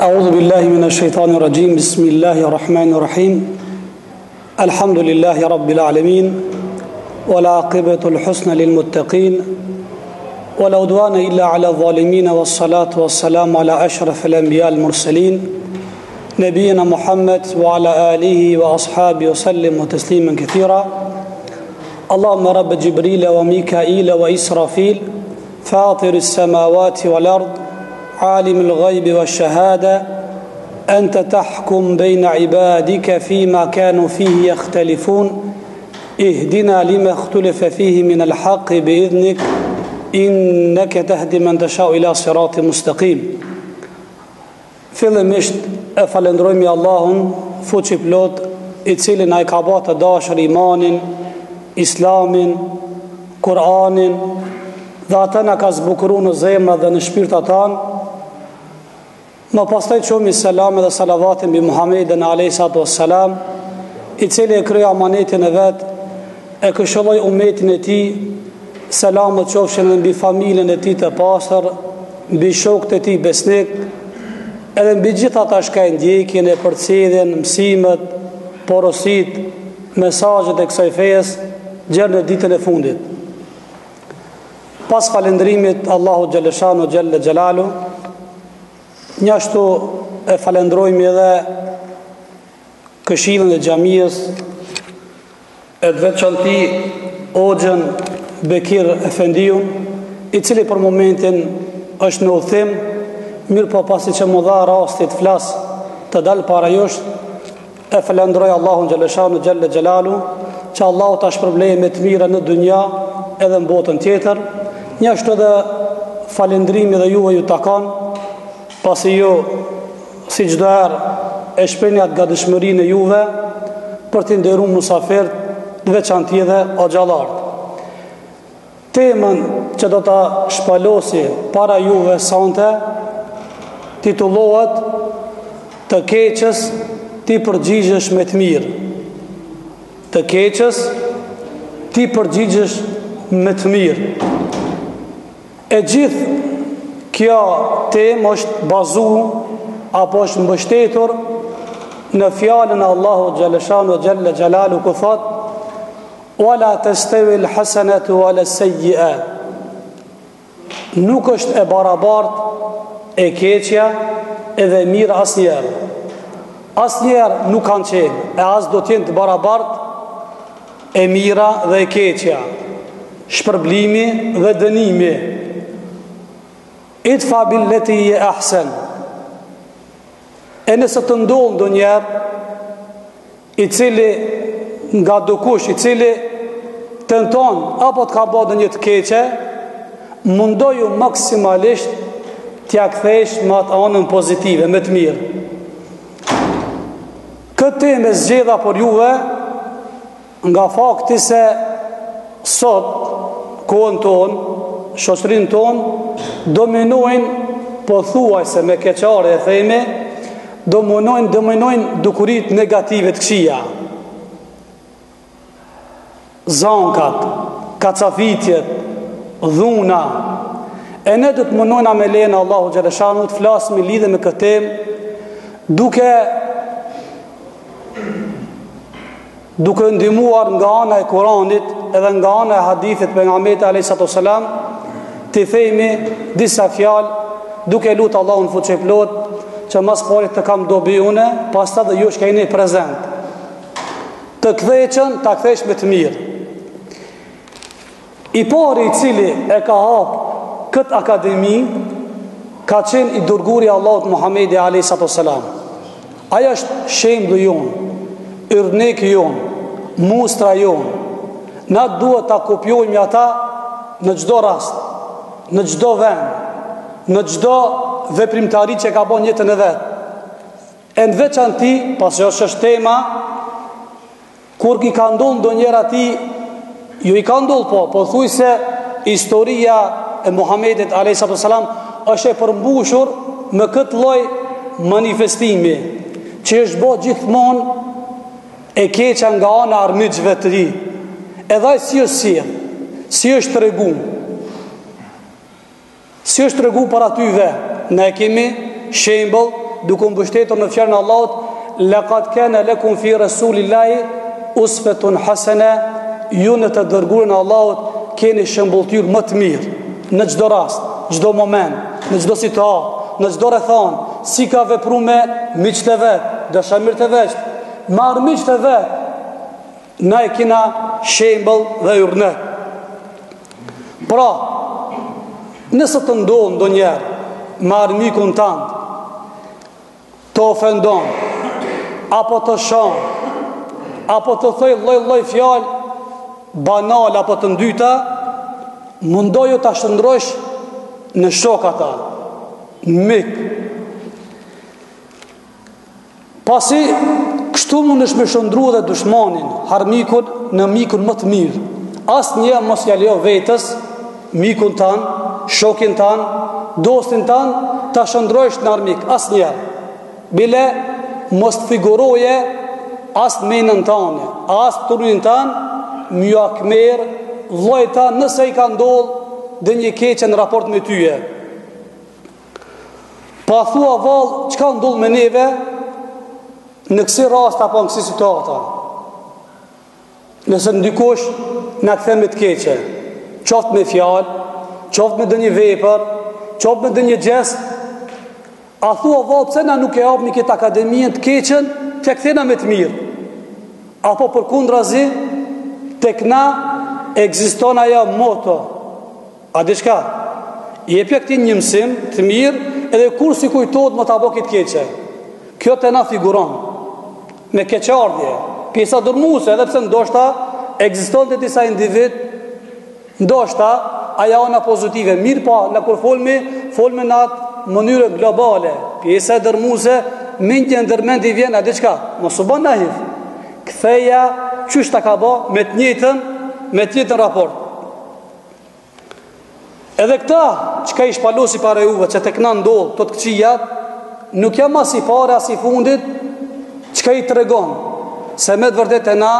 أعوذ بالله من الشيطان الرجيم بسم الله الرحمن الرحيم الحمد لله رب العالمين والعاقبة الحسنى للمتقين ولا عدوان إلا على الظالمين والصلاة والسلام على أشرف الأنبياء المرسلين نبينا محمد وعلى آله وأصحابه وسلم تسليما كثيرا اللهم رب جبريل وميكائيل وإسرافيل فاطر السماوات والأرض عالم الغيب والشهادة أنت تحكم بين عبادك فيما كانوا فيه يختلفون اهدنا لما اختلف فيه من الحق بإذنك إنك تهدي من تشاء إلى صراط مستقيم. Fillimisht e falendrojmë Allahun fuqi plot I cili na I ka bërë të dashur imanin, islamin, Kur'anin dhe atë na ka zbukuruar në zemra dhe në shpirtat tanë. Më pastaj çomi selam dhe salavatin mbi Muhammedin alayhissalatu wassalam, I cili e krye amanetin e vet, e këshilloi ummetin e tij, selamet qofshin mbi familjen e tij të pastër, mbi shokët e tij besnik, edhe mbi gjithë ata që e ndjekin e përcjellin mësimet, porosit, mesazhet e kësaj fesë deri në ditën e fundit. Pas falendrimit Allahu xhaleshanu xhelle xhelalu, njashtu e falendrojmë edhe këshillën e xhamisë e veçanti Hoxhën Bekir Efendiun, I cili për momentin është në udhim, mirë po pasi që më dha rastit flas të dal para jush, e falendroj Allahun xhaleshanu xhelle xhelalu, që Allahu ta shpërblejë me të mira në dunja edhe në botën tjetër. Njashtu edhe falendrimi dhe juve ju takon, pasi ju si çdo herë e shprehni atë gatishmërinë e juve për të nderuar musafirët, veçanti edhe xhallart. Temën që do ta shpalosi para juve sonte titullohet Të keqës ti përgjigjesh me të mirë. Të keqës ti përgjigjesh me të mirë. E gjithë kjo temë është bazuar apo është mbështetur në fjalën e Allahut xhaleshanu xhelle xhelalu ku thot: "Wala tastawi al-hasanatu wala as-sayyi'a." Nuk është e barabartë e keqja edhe e mira asnjëherë. Asnjëherë nuk kanë qenë, e as do të jenë të barabartë e mira dhe e keqja, shpërblimi dhe dënimi. Idfa billati hiya ahsan. E nëse të ndodh ndonjëherë I cili nga dikush I cili tenton apo të ka bërë ndonjë të keqe, mundoju maksimalisht t'ia kthesh me atë anën pozitive, me të mirë. Këtë temë zgjedha për juve nga fakti se sot kohën tonë, shoqërinë tonë dominojnë pothuajse me keqare e themi, dominojnë dukurit negative të këqija. Zankat, kacafitjet, dhuna. E ne do të mundojna me lejnë Allahu xhaleshanu të flasim lidhe me këtë temë, duke ndihmuar nga ana e Kuranit edhe nga ana e hadithit pejgamberit alayhissalatu wassalam, të themi disa fjalë, duke lutë Allahun fuqi plot që mas parit të kam dobi une, pastaj dhe ju shkeni prezent. Të ktheqën, ta kthesh me të mirë. I pari I cili e ka hap këtë akademi ka qenë I dërguari I Allahut Muhammedi alayhissalatu wassalam. Aja është shembulli jon, yrnik jon, mustra jon. Na duhet ta kopjojmë ata në çdo rast, në çdo vend, në çdo veprimtari që ka bën jetën e vet. E në veçanti, pasi është tema, kur I ka ndodhur ndonjëra ti, ju I ka ndodhur po thuj se historia e Muhammedit alayhissalatu wassalam është e përmbushur me këtë lloj manifestimi, që është bërë gjithmonë e keqa nga ana e armiqve të tij. Edhe si është tregu. Si është tregu për atyve, ne kemi shembull duke mbështetur në fjalën e Allahut, laqad kana lakum fi rasulillahi uswatun hasana, ju në të dërguarin e Allahut keni shembulltyr më të mirë në çdo rast, çdo moment, në çdo situatë, në çdo rrethon, si ka vepruar me miqtë e vet, dashamirët e vet, me armiqtë e vet. Na e kina shembull dhe urdhnë. Pra, nëse të ndonë ndonjëherë me armikun tënd, të ofendon, apo të shon, apo të thoj lloj fjalë banal apo të ndyta, mundoju ta shndrosh në shok ata, në mik. Pasi kështu mund është me shëndru dhe dushmanin, harmikun në mikun më të mirë. Asnjë mos ja lejo vetës, mikun tan, shokin tan, dostin tan, ta shëndrojsh në armik, asnjë. Bile mos të figuroje as menën tane, as turnin tan, mja këmer, vllojta nëse i ka ndodhur dhe një keqe në raport me tyje. Pa thua vallë, çka ndodh me neve në kësi rast apo në kësi situata. Nëse ndikush na kthen me të keqe, qoftë me fjalë, qoftë me ndonjë vepër, qoftë me ndonjë gest, a thua vallë pse na nuk e hapni këtë akademinë të keqen, t'ja kthena me të mirë. Apo përkundrazi, tek na ekziston ajo moto. A diçka? Jepja këtij një mësim të mirë, edhe kur si kujtohet më ta bëj këtë keqe. Kjo të na figuron me keqardhje, pjesa dërmuese, edhe pse ndoshta ekziston të disa individ, ndoshta ajo ona pozitive, mirë pa, në kur folme në atë mënyrë globale, pjesa dërmuese, mendja ndërmend i vjen a diçka, mos u bën naiv. Ktheja çysh ta ka bë me të njëjtën raport. Edhe këta çka i shpalosi para juve, që tek na ndodh to të këqijat, nuk jam as i para as i fundit, çka i tregon se me të vërtetë na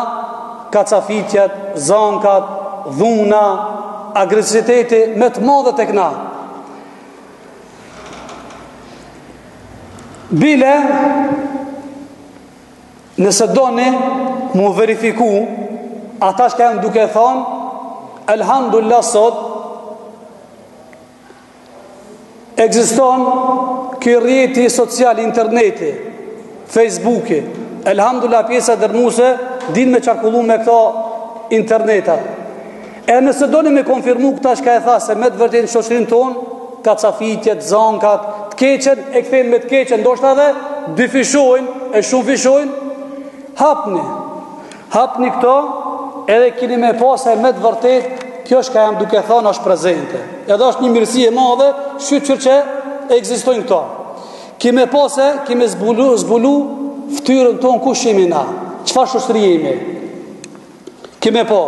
kacafitjet, zankat, dhuna, agresiviteti me të madhe tek na. Bile nëse doni mu verifiku ata që janë duke thonë elhamdulillah sot ekziston ky rrjeti social, interneti, Facebooki, elhamdulillah pjesa dërmuese din me qarkullu me këto internetat. E nëse doni me konfirmu këta që ka e tha se me të vërtetë në shoqërinë tonë, kacafitjet, zankat, të keqen e kthejnë me të keqen, ndoshta edhe dy fishojnë, e shumë fishojnë, hapni këto, edhe kini me pas e me të vërtetë kjo shka jam duke thonë është prezente. Edhe është një mirësi e madhe, shqyqër që ekzistojnë këto. Kime pase, kime zbulu ftyrën tonë ku shimi na, qëfar shoqëri jemi. Kime po,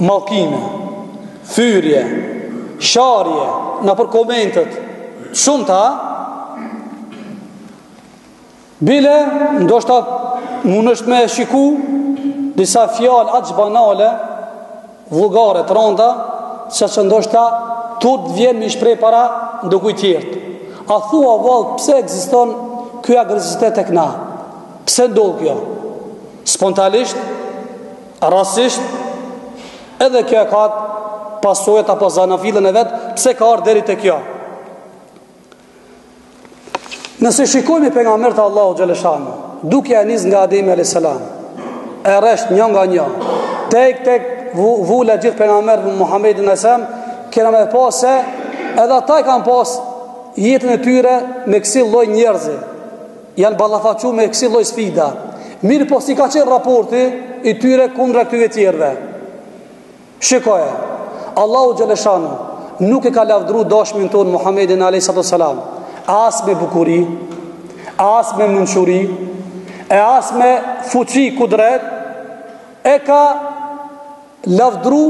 mallkime, fyrje, sharje, në për komentet, shumë ta, bile, ndoshta mund është me shiku disa fjalë aq banale, vulgare, të rënda, që ndoshta tut vjen me shpreh para ndokujt tjerë. A thua vallë pse ekziston ky agresivitet tek na? Pse ndodh kjo? Spontanisht, rastisht, edhe kjo ka pasojat apo zanafillën e vet, pse ka ardhur deri te kjo? Nëse shikojmë pejgamberin e Allahut xhaleshanu, duke nis nga Ademi alayhis salam, e rresht një nga një, tek vula gjithë pejgamberët Muhammedin e Sam, kena me pas se edhe ata i kanë pas jetën e tyre me kësi lloj njerëzi, janë ballafaqu me kësi lloj sfida. Mirë po si ka qenë raporti i tyre kundra këtyre tjerëve. Shikoje, Allahu xhaleshanu nuk e ka lavdru dashmin ton Muhammedin alayhis salam, as me bukuri, as me mençuri, e as me fuqi kudret, e ka lavdru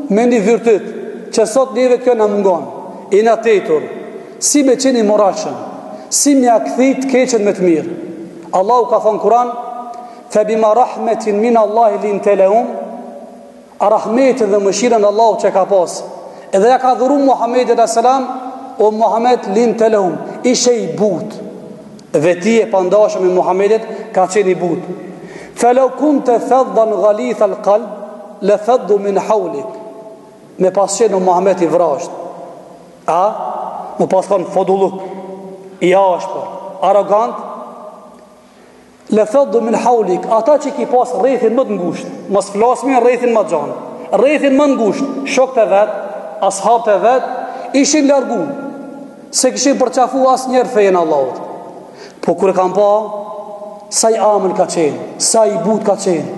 me një virtyt që sot neve kjo në mungon, i në tetur, si me qeni moralshëm, si me akthit keqen me të mirë. Allahu ka thonë Kur'an, fe bima rahmetin min Allahi lin te lehum, a rahmetin dhe mëshirën Allahu që ka pas, edhe ja ka dhuru Muhammed e salam, o Muhammed lin te lehum, ishe i but, Vetia e pandashme me Muhamedit ka qenë i butë. Falau kunte faddan ghalith al-qalb la faddu min hawlik. Me pas qenë Muhamedi i vrasht. Më pas kanë fodulluk, i ashpër, arrogant, le faddu min hawlik, ata që ki pas rrethin më të ngusht, mos flasmi rrethin më të gjanë, rrethin më ngusht, shokët e vet, ashabët e vet, ishin largu, se kishin përqafu as njerë fejnë Allahut. Po kur e kam pa, sa i amën ka qenë, sa i but ka qenë,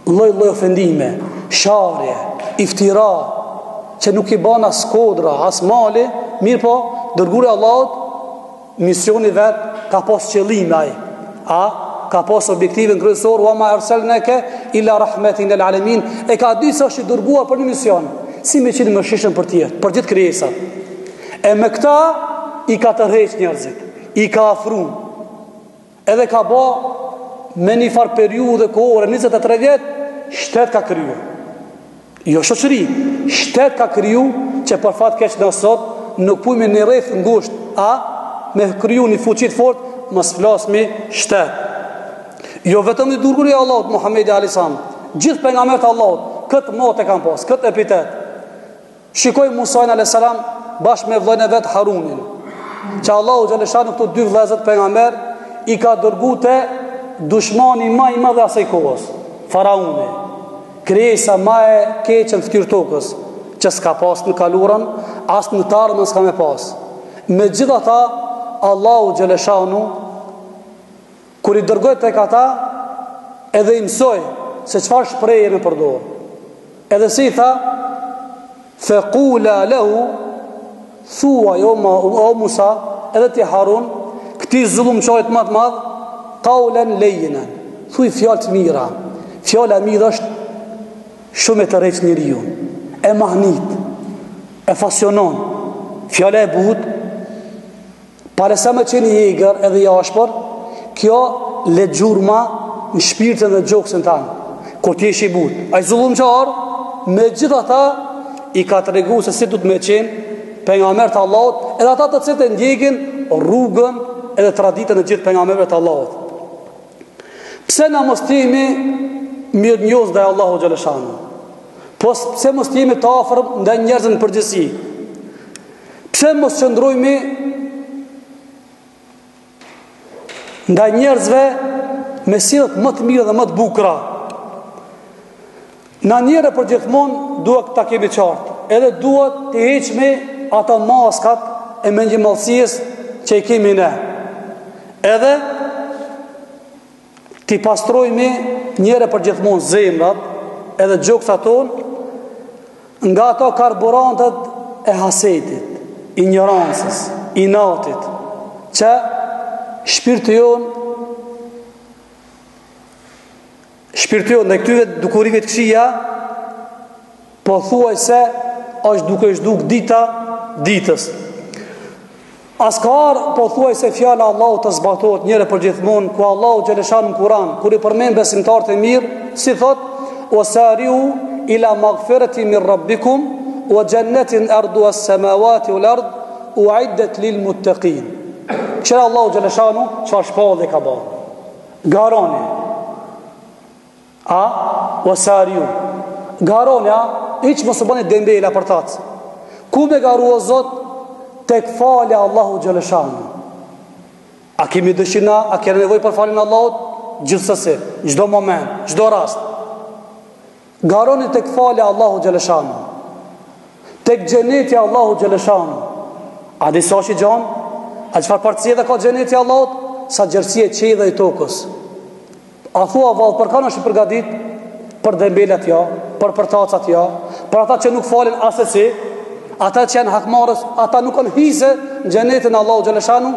lloj ofendime, sharje, iftira, që nuk i ban as kodra, as mali, mirë po, dërguri Allahut, misioni vet ka pas qëllime ai. Ka pas objektivin kryesor, wa ma arsalnaka illa rahmatin lil alamin, e ka ditë se është i dërguar për një mision, si me qenë mëshirshëm për gjithë krijesat. E me këta i ka tërheq njerëzit, i ka afruar. Edhe ka bë me një farë periudhë kohore, 23 vjet, shtet ka krijuar. Jo shoqëri, shtet ka kriju që për fat keq në sot nuk pujme një rreth ngusht, me kriju një fuqit fort, mos flasmi shtet. Jo vetëm i dërguri Allahut Muhamedi alayhis salam, gjithë pejgamberët e Allahut këtë motë kanë pas, këtë epitet. Shikoj Musa alayhis salam bashkë me vllajën e vet Harunin, që Allahu xhaleshanu këto dy vëllezër pejgamber i ka dërguar te dushmani më i madh asaj kohës, Farauni. Krijesa më e keqe në fytyrë tokës, që s'ka pas në kalurën, as në të ardhmen s'ka me pas. Megjithatë, Allahu xhaleshanu kur i dërgoi tek ata, edhe i mësoi se çfarë shprehje me përdor. Edhe si i tha, faqula lahu, thua o Musa, edhe ti Harun, këtij zullumçojt më të madh, qawlan layyinan, thuaj fjalë të mira. Fjala e mirë është shumë e tërheq njeriu, e mahnit, e fasionon. Fjala e butë, pare sa me qeni i eger edhe i ashpër, kjo le gjurma në shpirtën dhe gjokësën tanë. Kur ti ishi i butë, a i zullumçar, me gjitha ta i ka të regu se si du të me qenë pejgamberët e Allahut, edhe ata të cilët e ndjekin rrugën edhe traditën e gjithë pejgamberëve të Allahut. Pse na mos jemi mirënjohës ndaj Allahu xhaleshanu? Pse mos jemi të afër ndaj njerëzve në përgjithësi? Pse mos qëndrojmë ndaj njerëzve me sillet më të mira dhe më të bukura? Na njëre për gjithmonë duhet ta kemi qartë, edhe duhet të heqmi ata maskat e mengjëmallësisë që i kemi ne. Edhe ti pastrojmi njëre për gjithmonë zemrat edhe gjoksa tonë nga ato karburantët e hasetit, ignorancës, inatit, që shpirti jonë në këtyve dukurive të këqija po thuaj se është duke zhduk dita ditës. Askar po thuaj se fjala Allahu të zbatohet njëre për gjithmonë, ku Allahu xhaleshanu në Kur'an, kur i përmend besimtarët e mirë, si thot: "Wasari'u ila maghfirati min rabbikum wa jannatin arduha as-samawati wal ard u'iddat lil muttaqin." Qëra Allahu xhaleshanu çfarë shpallë ka bërë? Garoni. Wasari'u. Garoni, hiç mos u bëni dembela për ta. Ku me garu o Zot? Tek falja Allahu xhaleshanu. A kemi dëshina, a kemi nevojë për faljen e Allahut? Gjithsesi, çdo moment, çdo rast. Garoni tek falja Allahu xhaleshanu, tek xheneti Allahu xhaleshanu. A di sa shi gjon? A çfarë parcie ka xheneti Allahut? Sa gjerësi e qiellit dhe i tokës. A thua vallë për kanë është përgatit? Për dembelat jo, për përtacat jo, për ata që nuk falen asesi, ata që janë hakmarës, ata nuk kanë hise në xhenetin Allahu xhaleshanu.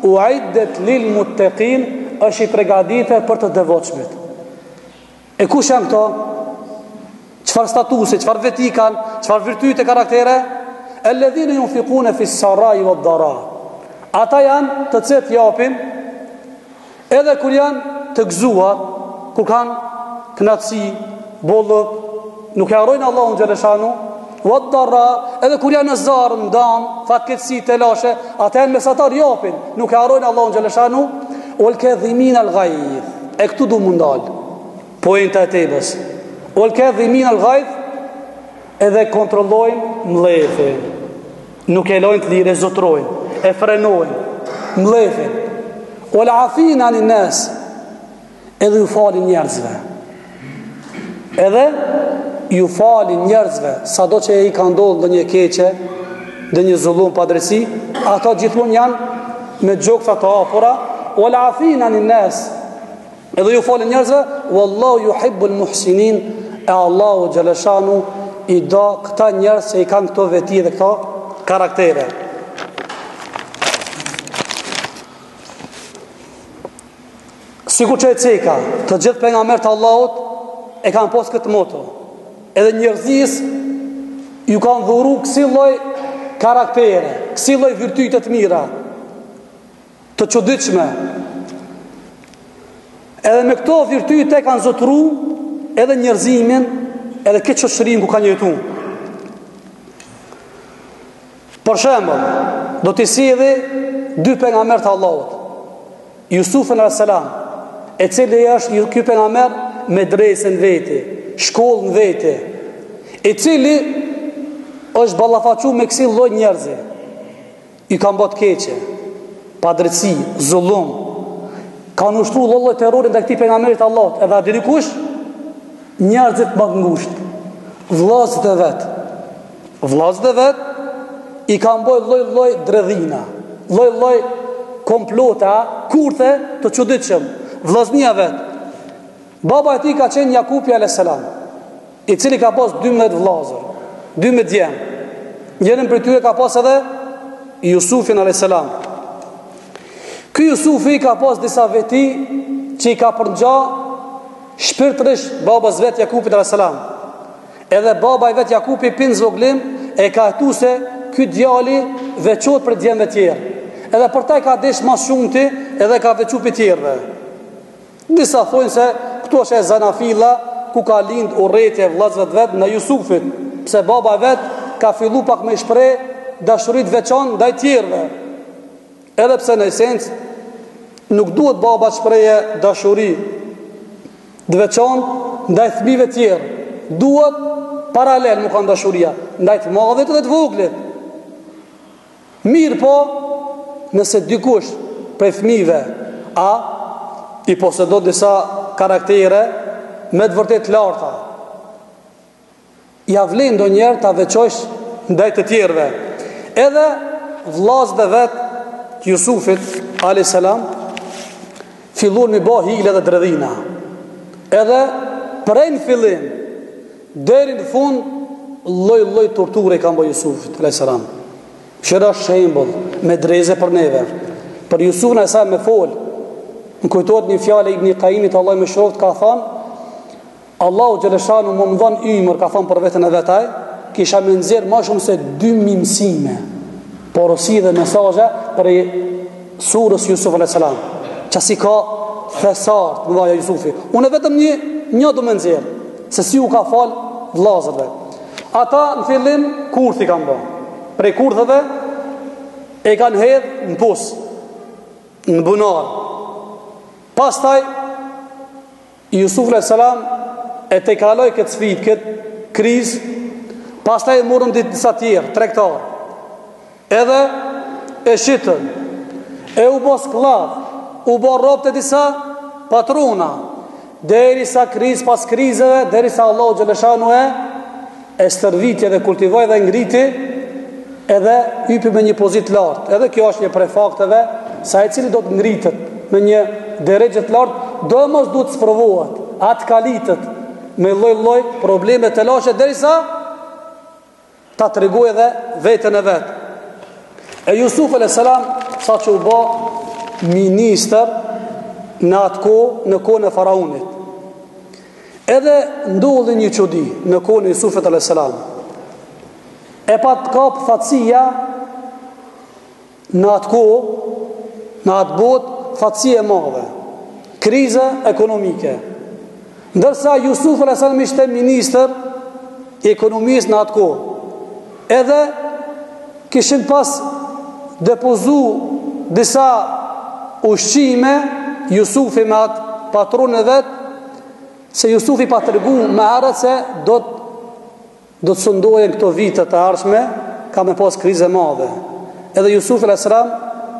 U'iddat lil muttaqin, është i përgatitur për të devotshmit. E kush janë këto? Çfarë statusi, çfarë veti kanë, çfarë virtyte karaktere? Alladhina yunfiquna fi s-sarai wad-dara. Ata janë të cilët japin edhe kur janë të gëzuar, kur kanë knatësi, bollëk, nuk e harrojnë Allahun xhaleshanu, waddarra, edhe kur janë në zarë, në dam, fatkeqësi, telashe, atëherë mesatar japin, nuk e harrojnë Allahun xhaleshanu, ul kadhimin al ghayth. E këtu du mundal. Poenta e tebës. Ul kadhimin al ghayth, edhe kontrollojnë mlefin. Nuk e lojnë të lirë, e zotrojnë, e frenojnë mlefin. Ul afin anin nas, edhe ju falin njerëzve. Edhe ju falin njerëzve, sado që i ka ndodhur ndonjë keqe, ndonjë zullum pa drejtësi, ato gjithmonë janë me gjoksa të hapura, wal afin anin nas, edhe ju falin njerëzve, wallahu yuhibbul muhsinin, e Allahu xhaleshanu i do këta njerëz që i kanë këto veti dhe këto karaktere. Sikur që e ceka, të gjithë pejgamberët e Allahut e kanë pas këtë moto. Edhe njerëzis ju kanë dhuru kësi lloj karaktere, kësi lloj virtyte të mira, të çuditshme. Edhe me këto virtyte kanë zotëru edhe njerëzimin, edhe këtë shoqërinë ku kanë jetuar. Për shembull, do t'i sjellë dy pejgamberë të Allahut. Jusufin alayhis salam, e cili është ky pejgamber me dresën veti, shkollën veti, i cili është ballafaqur me kësi lloj njerëzi. I kanë bërë keqe, padrejtësi, zullum. Kanë ushtruar lloj terrorin ndaj këtij pejgamberit të Allahut, edhe deri kush? Njerëzit më të ngushtë, vëllezërit e vet. Vëllezërit e vet i kanë bërë lloj dredhina, lloj komplota, kurthe të çuditshëm. Vllaznia vet. Baba e tij ka qenë Jakubi alayhis salam, i cili ka pas 12 vllazër, 12 djem. Njërin prej tyre ka pas edhe Jusufin alayhis salam. Ky Jusufi ka pas disa veti që i ka përngja shpirtërisht babas vet Jakubit alayhis salam. Edhe baba i vet Jakubi pin zoglim e ka thënë se ky djali veçohet për djemve tjerë. Edhe për ta ka desh më shumti, edhe ka veçu për tjerëve. Disa thonë se këtu është e zanafilla ku ka lind urrëti e vllazëve vet në Jusufit, pse baba vet ka fillu pak me shpreh dashurit veçan ndaj tjerëve. Edhe pse në esencë nuk duhet baba të shprehë dashuri të veçantë ndaj fëmijëve të tjerë. Duhet paralel më kanë dashuria ndaj të madhët dhe të voglit. Mirë po, nëse dikush prej fëmijëve i posedon disa karaktere me të vërtet larta, ja vlen ndonjëherë ta veçosh ndaj të tjerëve. Edhe vllazët e vet të Jusufit alayhis salam filluan me bë hile dhe dredhina. Edhe prej në fillim deri në fund lloj torture kanë bërë Jusufit alayhis salam. Shëra shembull me dreze për neve. Për Jusufin e sa me fol. Më kujtohet një fjalë Ibn Qayyimit, Allah më shroft, ka thënë Allahu xhaleshanu më dhon ymër, ka thënë për veten e vetaj, kisha më nxjerr më shumë se 2000 mësime, porosi dhe mesazhe për surës Jusuf alayhis salam. Çasi ka thesar të mëdha Jusufi. Unë vetëm një do më nxjerr, se si u ka fal vllazërve. Ata në fillim kurthi kanë bërë. Prej kurtheve e kanë hedh në pus, në bunar. Pastaj Jusuf alayhis salam e te kaloi këtë sfidë, këtë krizë. Pastaj morën disa tjerë, tregtar. Edhe e shitën, e u bë skllav, u bë rob të disa patrona, derisa krizë pas krizeve, derisa Allahu xhaleshanu e stërvitje dhe kultivoi dhe ngriti, edhe hypi me një pozitë lartë. Edhe kjo është një prej fakteve sa i cili do të ngritet me një drejtë të lartë, do mos duhet të sprovohet, atë kalitet me lloj probleme të lashe derisa ta tregojë edhe veten e vet. E Jusuf alayhis salam sa që u bë ministër në atë kohë, në kohën e faraonit. Edhe ndodhi një çudi në kohën e Jusufit alayhis salam. E pa të kap fatësia në atë kohë, në atë botë, fatësia e madhe, krize ekonomike. Ndërsa Jusuf alayhis salam ishte ministër i ekonomisë në atë kohë. Edhe kishin pas depozu disa ushqime Jusufi me atë patronin e vet, se Jusufi pa tregu me herët se do të sundohen këto vitet e ardhshme, ka me pas krize madhe. Edhe Jusufi alayhis salam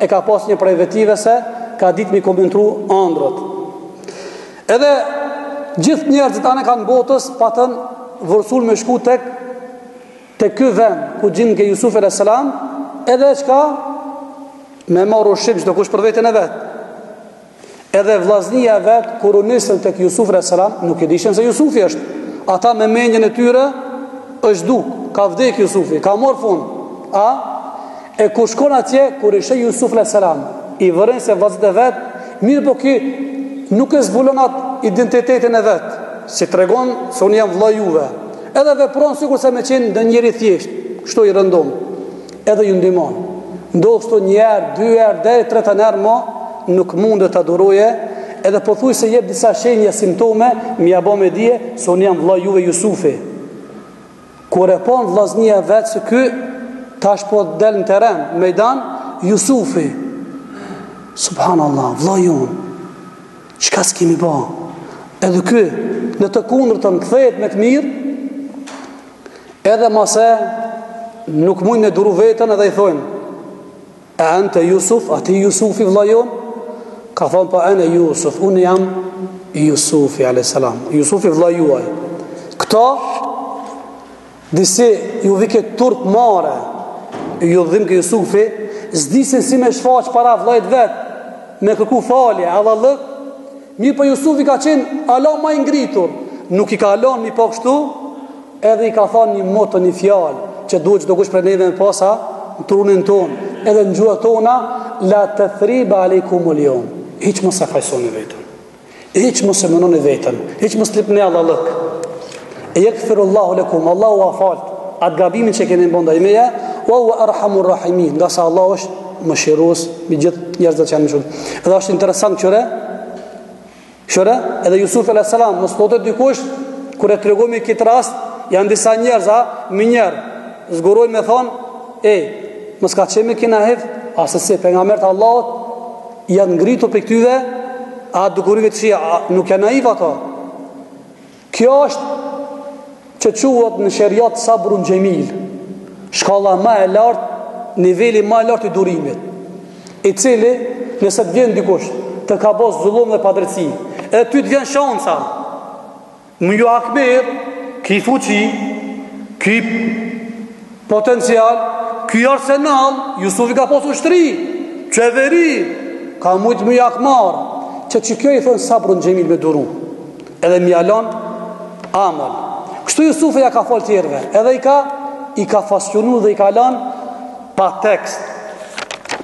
e ka pas një prej vetive se ka ditë mi komentru ëndrrat. Edhe gjithë njerëzit anë kanë botës patën vërsul me shku tek ky vend ku gjinë ke Jusufi alayhis salam, edhe çka me marrë ushqim çdo kush për veten e vet. Edhe vllaznia e vet kur u nisën tek Jusufi alayhis salam, nuk e dishin se Jusufi është. Ata me mendjen e tyre është duk, ka vdek Jusufi, ka marrë fund. E kur shkon atje, kur i sheh Jusufi alayhis salam, i vëren se vllazët e vet, mirë po ky nuk e zbulon atë identitetin e vet, si tregon se unë jam vëlla juve. Edhe vepron sikur se me qenë ndë njëri thjesht, kështu i rëndom. Edhe ju ndihmon. Ndoshta një herë, 2 herë, deri 3 herë më nuk mundet ta duroje, edhe po thuj se jep disa shenja, simptome, mi ja bë me dije se unë jam vëlla juve Jusufi. Kur e pon vllaznia vet se ky tash po del në teren, mejdan, Jusufi. Subhanallah, vëlla jon. Çka s'kemi bë? Edhe ky në të kundërtën kthehet me të mirë. Edhe mase nuk mund në duru vetën edhe i thonë: "A anta Yusuf, a ti Jusufi vëlla jon?" Ka thonë: "Po ana Yusuf, unë jam Jusufi alayhis salam, Jusufi vëlla juaj." Këto disi ju vike turp mare, ju dhim ke Jusufi, s'disin si me shfaq para vllajt vet, me kërku falje, allallëk. Mirë po Jusufi ka qenë ala ma i ngritur, nuk i ka alon mi po kështu, edhe i ka thonë një moto, një fjalë, që duhet çdo kush për neve me pasa në trunin ton, edhe në gjuhën tona, la tathriba aleikumul yawm. Hiç mos e fajsoni veten. Hiç mos e mënoni veten. Hiç mos lipni allallëk. E yaghfirullahu lakum, Allahu afalt atë gabimin që keni bën ndaj meje, wa huwa arhamur rahimin, nga sa Allah është mëshirues me gjithë njerëzit që janë më shumë. Edhe është interesant Shore, edhe Jusufi alayhis salam, mos thotë dikush kur e tregojmë këtë rast, janë disa njerëz, minjer, zgurojnë me thonë, mos ka qenë kena hef, asë se pejgambert Allahut janë ngritur për këtyve, a dukurive të shia, nuk janë naiv ato. Kjo është që quhet në sheriat sabrun gjemil, shkalla ma e lartë, niveli ma e lartë i durimit, i cili nëse të vjen dikush të ka bos zullum dhe padrejti, edhe ty të vjen shanca, më ju akmer, ki fuqi, ki potencial, ki arsenal, Jusufi ka pos ushtri, qeveri, ka mujtë më jakmar, që kjo i thonë sabrun gjemil me duru, edhe mi alon amal. Kështu Jusufi ja ka fol tjerve, edhe i ka fascionu dhe i ka lan pa tekst.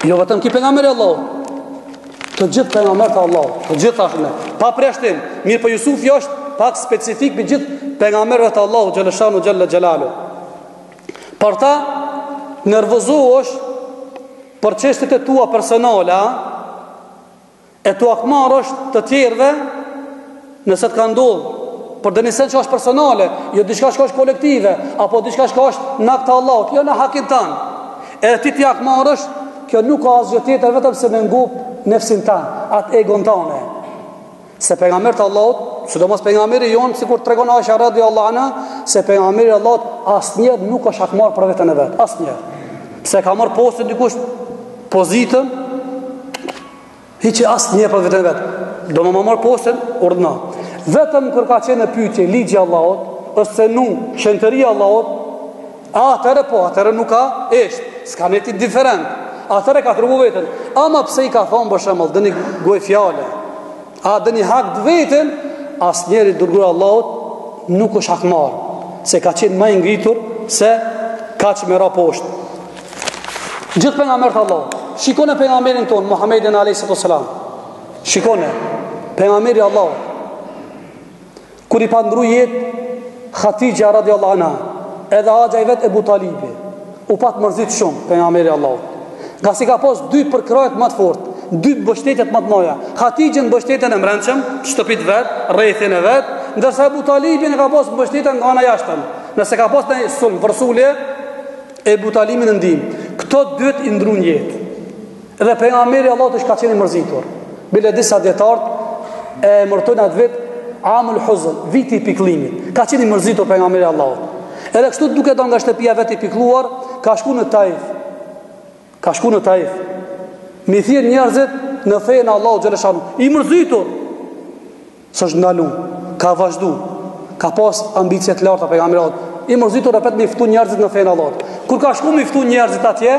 Jo vetëm ki pejgamberi Allah, të gjithë pejgamberët Allah, të gjithë ashtë pa preshtim. Mirë për Jusufi është pak specifik për gjithë pejgamberët të Allah, Gjeleshanu Gjelle Gjelalu. Për ta nervozohesh për çështjet e tua personale, e tu akmarrësh të tjerve nëse të ka ndodhur, por dhe nisen që është personale, jo diçka që është kolektive, apo diçka që është në akta Allahut, jo në hakin tanë. Edhe ti t'jak marrësh, kjo nuk ka asgjë tjetër vetëm se me ngup nefsin tanë, atë egon tane. Se pejgamberi Allahut, sidomos pejgamberi jon, sikur tregon Aisha radhiyallahu anha, se pejgamberi Allahut asnjëherë nuk është hakmar për veten e vet, asnjëherë. Pse ka marr postin dikush, pozitën, hiç asnjëherë për veten e vet. Do më marr postin, urdhna. Vetëm kur ka qenë pyetje ligji Allahut, ose nuk shenëteria Allahut, atëre nuk ka s'ka neti diferent. Atëre ka treguar veten. Ama pse i ka thonë për shembull, dëni goj fjale, dëni hak të veten, asnjëri dërguar Allahut nuk është hakmar, se ka qenë më i ngritur se kaq me ra poshtë. Gjithë pejgamberët Allahut, shikone pejgamberin ton Muhammedin alayhis salam. Shikone pejgamberi Allahut, kur i pandru jetë Khatija radhiyallahu anha, edhe haxha i vet Ebu Talibi, u pat mërzit shumë pejgamberi Allahut. Nga si ka pos 2 përkrajet më të fortë, 2 mbështetjet më të mëdha. Khatijën mbështetjen e mbrëmshëm, shtëpit vet, rrethin e vet, ndërsa Ebu Talibin e ka pos mbështetjen nga ana jashtëm. Nëse ka pos në sulm vërsulje, Ebu Talimin në ndim. Këto dyt i ndrun jetë. Edhe pejgamberi Allahut është ka qenë mërzitur. Bile disa dietarë e emërtojnë atë vit Amul Huzn, viti i pikëllimit. Ka qenë mërzitur pejgamberi Allahut. Edhe kështu duke dalë nga shtëpia vetë i pikëlluar, ka shku në Taif. Mi thirr njerëzit në fenë Allahu xhaleshanu. I mërzitur. S'është ndalu, ka vazhdu. Ka pas ambicie të larta pejgamberi Allahut. I mërzitur repet me ftu njerëzit në fenë Allahut. Kur ka shku me ftu njerëzit atje,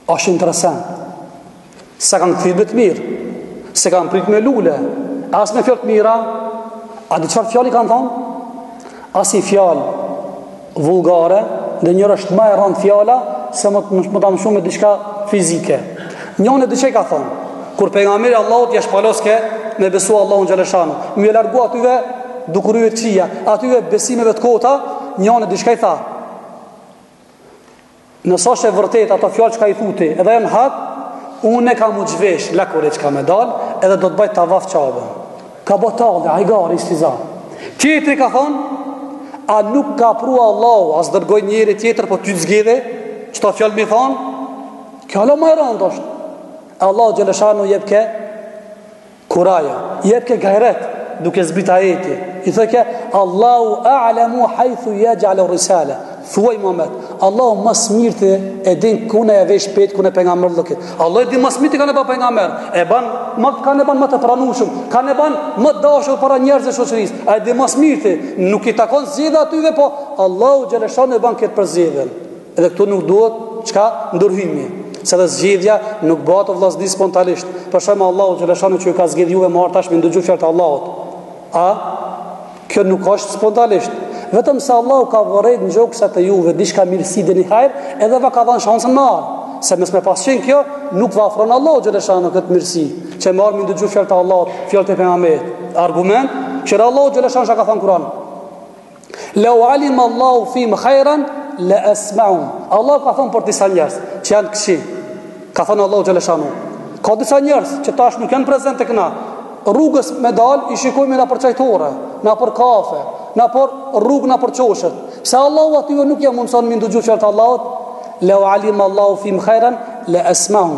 është interesant. Se kanë kthyer të mirë. Se kanë prit me lule. As me fjalë të mira. A di çfarë fjali kanë thonë? As i fjalë vulgare, dhe njëra është më e rëndë fjala se më ta shumë me diçka fizike. Njëri diçka ka thonë, kur pejgamberi Allahut ja shpaloske me besu Allahun xhaleshanu, më largu atyve dukuryve të këqija, atyve besimeve të kota, njëri diçka i tha. Nëse është e vërtetë ato fjalë që i thuti, edhe janë hak, unë kam u zhvesh, la kur çka më dal, edhe do të bëj tavaf çave. Ka botalë, ajgar istiza. Tjetri ka thonë, a nuk ka prua Allahu, as dërgoj njëri tjetër, po ty të zgjidhe, qëta fjallë mi thonë, kjo më e rëndë është. Allahu xhaleshanu jep ke kuraja, jep ke gajret, duke zbrit ajeti. I thëke, Allahu a'lamu haythu yaj'alu risala. Thuaj Muhammed, Allahu mas mirë e din kune e vesh pet, kune pejgamber lëkit. Allah e din mas mirë kanë e ban pejgamber. Kanë e ban më të pranueshëm, kanë e ban më të dashur para njerëzve shoqërisë. A e din mas mirë, nuk i takon zgjedhja atyve, po Allahu xhaleshanu e ban këtë për zgjedhjen. Edhe këtu nuk duhet çka ndërhyjmë. Se dhe zgjedhja nuk bëhet vllazëri spontanisht. Për shembull Allahu xhaleshanu që ju ka zgjedhur juve më harë tash me ndëgju fjalët e Allahut. Kjo nuk është spontanisht. Vetëm se Allahu ka vërejt në gjokësat e juve diçka mirësi dhe një hajr, edhe va ka dhënë shansën më arë. Se mes me pasqen kjo, nuk va afron Allahu xhaleshanu këtë mirësi. Që marrë me ndëgju fjalët e Allahut, fjalët e pejgamberit. Argument që Allahu xhaleshanu ka thënë Kur'an. Lau alim Allahu fim khairan la asma'um. Allahu ka thënë për disa njerëz që janë këqij. Ka thënë Allahu xhaleshanu. Ka disa njerëz që tash nuk janë prezente tek na. Rrugës me dal i shikojmë na për çajtore, na për kafe, na për rrugë, na për qoshet. Pse Allahu aty nuk ja mundson me ndëgju fjalët e Allahut? Lau alim Allahu fim khairan la asma'um.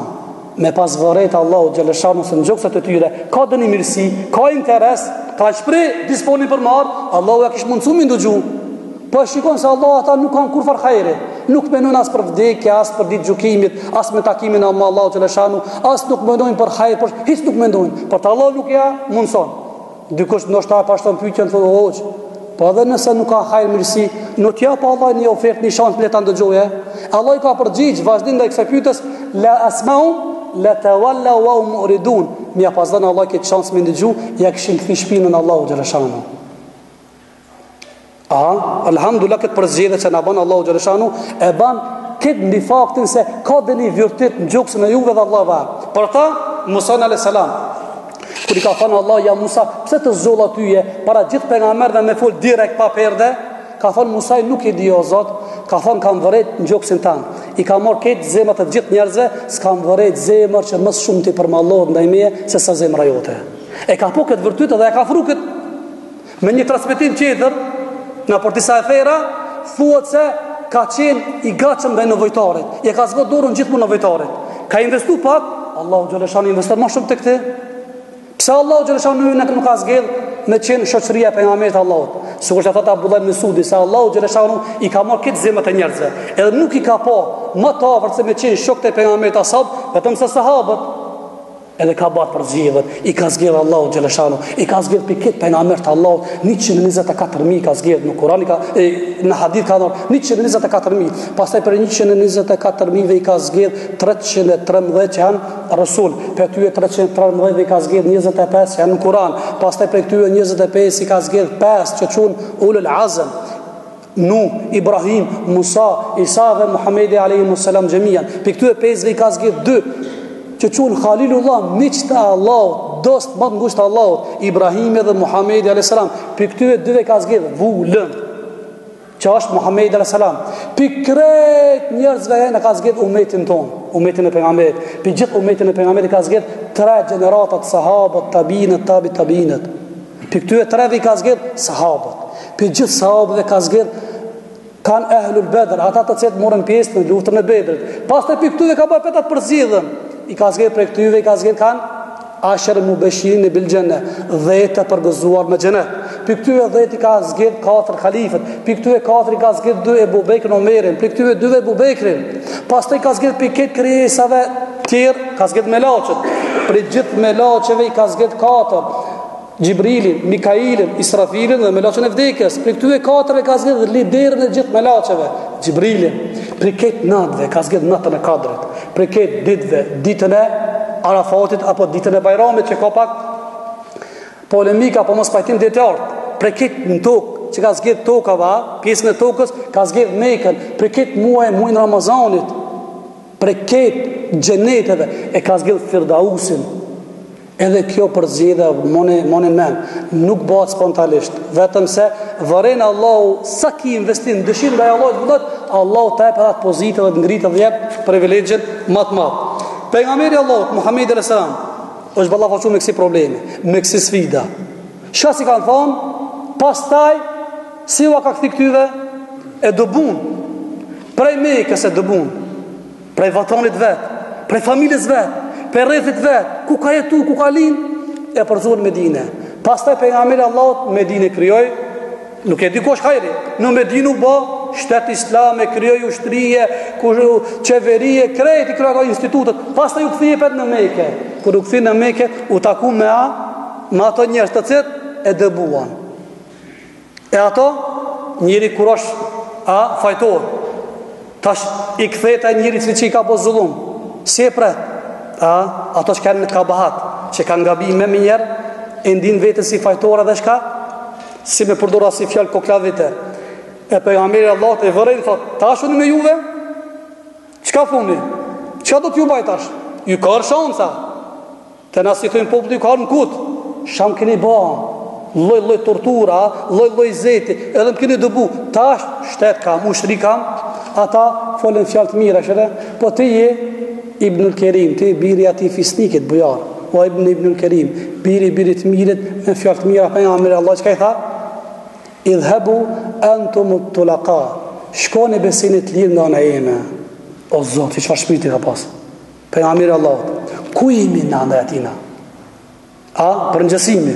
Me pas vërejt Allahu xhaleshanu se në gjokësat e tyre ka dëni mirësi, ka interes, ka shpreh disponin për marr, Allahu ja kish mundsuar me ndëgju. Po shikon se Allah ata nuk kanë kurfar hajre. Nuk mendojnë as për vdekje, as për ditë gjykimit, as me takimin e Allahut xhaleshanu, as nuk mendojnë për hajr, por hiç nuk mendojnë. Por Allah nuk ja mundson. Dikush ndoshta pa shton pyetjen thonë hoç. Po edhe nëse nuk ka hajr mirësi, nuk ja pa Allah një ofertë, një shans le ta ndëgjoje. Allah i ka përgjigj vazhdim ndaj kësaj pyetjes, la asma'u la tawalla wa hum muridun. Mia pasdon Allah këtë shans me ndëgju, ja kishin kthy shpinën Allahu xhaleshanu. Alhamdulillah këtë përzgjedhje që na bën Allahu xhaleshanu e ban këtë në faktin se ka dëni vërtet në gjokësën e juve dhe Allahva. Për ta Musa alayhis salam, kur i ka thënë Allah ja Musa, pse të zolla tyje para gjithë pejgamberëve me fol direkt pa perde, ka thënë Musa nuk e di o Zot, ka thënë kam vërejt në gjokësin tanë. I ka marrë këtë zemrat e gjithë njerëzve, s'kam vërejt zemër që më shumë ti përmallohet ndaj meje se sa zemra jote. E ka po këtë vërtet dhe e ka thru këtë me një transmetim tjetër. Në për disa efera, thuhet se ka qenë i gatshëm ndaj nevojtarit. I ka zgjodhur dorën gjithmonë nevojtarit. Ka investu pak, Allahu xhaleshanu investon më shumë tek ti. Pse Allahu xhaleshanu nuk ka zgjedh me qenë shoqëria e pejgamberit Allahut? Sikur që thotë Abdullah ibn Mesudi se Allahu xhaleshanu i ka marrë këtë zemrat e njerëzve. Edhe nuk i ka pa më të afërt se me qenë shokët e pejgamberit asab, vetëm se sahabët. Edhe ka bat për zgjedhjet, i ka zgjedhur Allahu xhaleshanu, i ka zgjedhur pikë pejgambert Allahut, 124.000 ka zgjedhur në Kur'an, në hadith ka thënë 124.000. Pastaj për 124.000 i ka zgjedhur 313 që janë rasul, për tyre 313 i ka zgjedhur 25 që janë në Kur'an. Pastaj për këtyre 25 i ka zgjedhur 5 që quhen ulul azm. Nuh, Ibrahim, Musa, Isa dhe Muhamedi alayhimus salam xhamian. Për këtyre 5 i ka zgjedhur 2 që quhen Khalilullah, miqtë e Allahut, dost më të ngushtë Allahut, Ibrahimi dhe Muhamedi alayhis salam. Për këtyre 2 ka zgjedhur vulën, që është Muhamedi alayhis salam. Për krejt njerëzve në ka zgjedhur umetin ton, umetin e pejgamberit. Për gjithë umetin e pejgamberit ka zgjedhur 3 gjenerata të sahabët, tabiinët, tabiinët. Për këtyre 3 ka zgjedhur sahabët. Për gjithë sahabëve kanë ehlul Bedr, ata të cilët morën pjesë në luftën e Bedrit. Pastaj për këtyve ka bërë petat përzgjedhën. I ka zgjedhur për këtyve, i ka zgjedhur kanë Ashar mubashirin bil janna, 10 të përgëzuar me xhenet. Për këtyve 10 i ka zgjedhur 4 halifët. Për këtyve 4 i ka zgjedhur 2 Ebu Bekrin Omerin. Për këtyve 2 Ebu Bekrin. Pastaj ka zgjedhur për këtë krijesave tjerë, ka zgjedhur melaçet. Për gjithë melaçeve i ka zgjedhur 4. Gjibrilin, Mikailin, Israfilin dhe melaçën e vdekjes. Për këtyve 4 ka zgjedhur liderin e gjithë melaçeve, Gjibrilin. Për këtë natëve ka zgjedhur natën e Kadrit. Për këtë ditëve, ditën e Arafatit apo ditën e Bajramit, që ka pak polemika apo mos pajtim dietar. Për këtë në tokë që ka zgjedhur tokava, pjesën e tokës ka zgjedhur Mekën. Për këtë muajin Ramazanit, për këtë xheneteve e ka zgjedhur Firdausin. Edhe kjo përzgjedhje monin men, nuk bëhet spontanisht, vetëm se vëren Allahu sa ki investim dëshirë ndaj Allahut vullnet, Allahu ta jep atë pozitë dhe të ngritë dhe jep privilegjen më të madh. Pejgamberi Allahut Muhamedi sallallahu alaihi wasallam është ballafaçuar me kësi probleme, me kësi sfida. Shasi kanë thonë, pastaj si u ka kthie këtyve e dëbun. Prej Mekës e dëbun, prej vatanit vet, prej familjes vet, për rrethit vet, ku ka jetu, ku ka lind, e përzuar Medinë. Pastaj pejgamberi Allahut Medinë krijoi, nuk e di kush hajri. Në Medinë u bë shtet islam, e krijoi ushtrie, qeverie, krejt i krijoi institutet. Pastaj u kthihej në Mekë. Kur u kthie në Mekë, u taku me ato njerëz të cilët e dëbuan. E ato njëri kurosh fajtor. Tash i kthehet ai njëri që i ka bë zullum. Si e pret? Ato që kanë në kabahat, që kanë gabime më njerë, e ndin vetën si fajtora dhe shka, si me përdora si fjallë koklavite. E pejgamberi Allahut e vërejnë, thot, tash unë me juve, qka funi? Qka do t'ju baj tash? Ju ka shansa. Të nësë i thujnë popët, ju ka në kutë. Sham këni ba, loj tortura, loj zeti, edhe më këni dëbu. Tash, shtet kam, ushri kam, ata folën fjallë të mira, shere, po të je Ibnul Kerim, ti biri ati fisnikit bujar, o Ibnul Kerim, biri të mirit, me fjallë të mira, pejgamberi Allah, që ka i tha? Idhhabu antum tulaka, shkoni besinit lirë nga ana ime. O Zot, i çfarë shpirti ka pas? Pejgamberi Allah, ku jemi në ndaj atina? Për ngjësimi.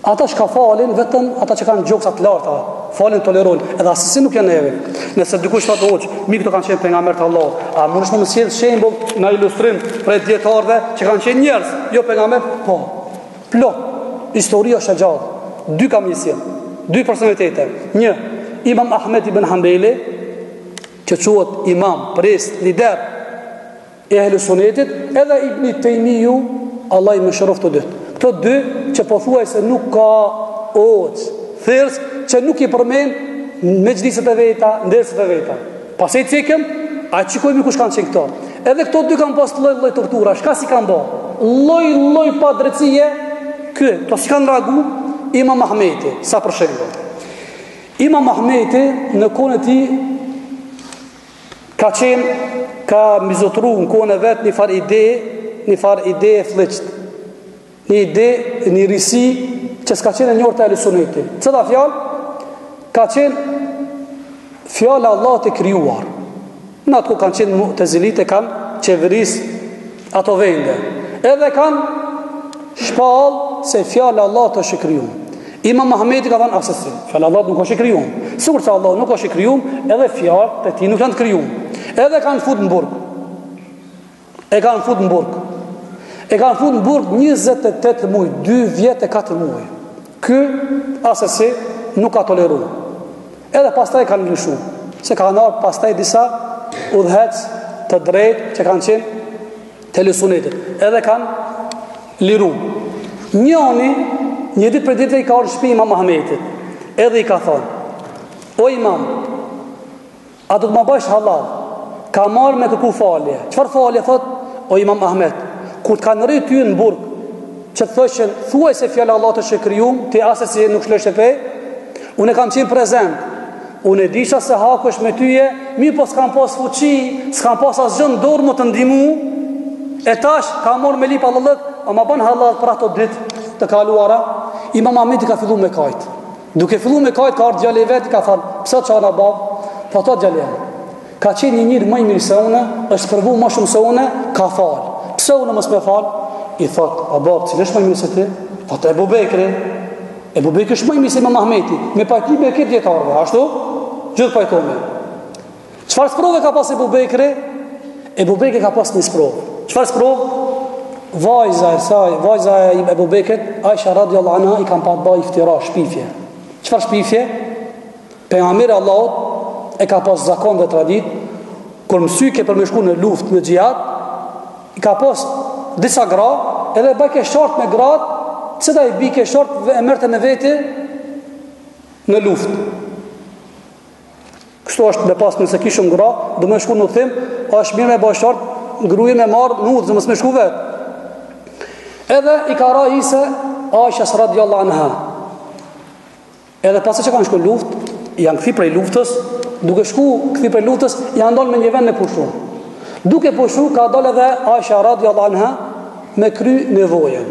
Ata shka falin, vetëm ata që kanë gjoksa të larta, falin, tolerojnë, edhe asësi nuk janë neve. Nëse dikush thotë hoç, mi këto kanë qenë pejgamberët e Allahut, a mundesh më sjell shembull në ilustrim për dietarëve që kanë qenë njerëz, jo pejgamber? Po. Plot. Historia është e gjallë. 2 kam njësjell, 2 personalitete. 1, Imam Ahmed ibn Hanbali, që quhet imam, prest, lider e Ahlus Sunnetit, edhe Ibn Taymiyu, Allah i mëshiroft të dytë. Këto 2 që po thuaj se nuk ka oç, thers që nuk i përmend me xhliset e veta, ndërset e veta. Pastaj cikëm, a çikojmë kush kanë qenë këto. Edhe këto 2 kanë pas lloj tortura, shka si kanë bë. Lloj pa drejtësie. To si kanë reagu Imam Ahmeti, sa për shembull. Imam Ahmeti në kohën e tij ka mizotru në kohën e vet një far ide e fllëçt. Një ide, një risi që s'ka qenë e njërë të Ahlus Sunnetit. Cëta fjallë? Ka qenë fjallë Allah të kryuar. Në atë ku kanë qenë të zilite, kanë qeveris ato vende. Edhe kanë shpalë se fjallë Allah të shikryum. Imam Mahmeti ka thënë asësi, fjallë Allah nuk është shikryum. Sigur që Allah nuk është shikryum, edhe fjallë të ti nuk janë të kryum. Edhe kanë fut në burg. E kanë fut në burg 28 muaj, 2 vjet e 4 muaj. Ky asesi nuk ka toleru. Edhe pastaj kanë lëshu, se kanë ardhur pastaj disa udhëhec të drejtë që kanë qenë të Ahlus Sunnetit. Edhe kanë liru. Një ditë për ditë i ka ardhur në shtëpi Imam Ahmetit. Edhe i ka thonë: "O imam, a do të më bësh halal? Ka marrë me kërku falje." Çfarë falje thot? O Imam Ahmet, kur të kanë rritë ty në burg, që të thoshin, thuaj se fjallë Allah të shkryum, ti asesi nuk shlesh e pe, unë e kam qenë prezent, unë e disha se haku është me tyje, mi po s'kam pas fuqi, s'kam pas asgjën dorë më të ndimu, e tash ka morë me lipa lëllët, a ma ban halal për ato ditë të kaluara. Imam Ahmeti ka fillu me kajt. Duke fillu me kajt, ka ardhë gjallë i vetë, ka thënë, pësa që ana bab? Po thot Xhalian, ka qenë një njeri më i mirë se unë, është provu më shumë se unë, ka fal. Pse unë mos më fal? I thot, a bab, cili është më i mirë se ti? Thot Ebu Bekri. Ebu Bekri është më i mirë se Imam Ahmeti. Me pajtim me këtë dietarëve, ashtu? Gjithë pajtohemi. Çfarë sprove ka pas Ebu Bekri? Ebu Bekri ka pas një sprov. Çfarë sprov? Vajza e Ebu Bekrit, Aisha radhiyallahu anha, i kanë pa bë iftira, shpifje. Çfarë shpifje? Pejgamberi Allahut e ka pas zakon dhe tradit, kur mësyke për me shku në luftë në xhihad, i ka pas disa gra, edhe bëke short me gratë, cila i bike short e merte me veti në luftë. Kështu është me pas nëse kishëm gra, do me shku në udhim, është mirë me bëj short, gruaje me marr në udhë, mos me shku vetë. Edhe i ka ra Isa Aisha radhiyallahu anha. Edhe pasi që kanë shku luftë, janë kthi prej luftës, duke kthi prej luftës, janë ndalë me një vend me pushu. Duke pushu, ka dalë edhe Aisha radhiyallahu anha me kry nevojën.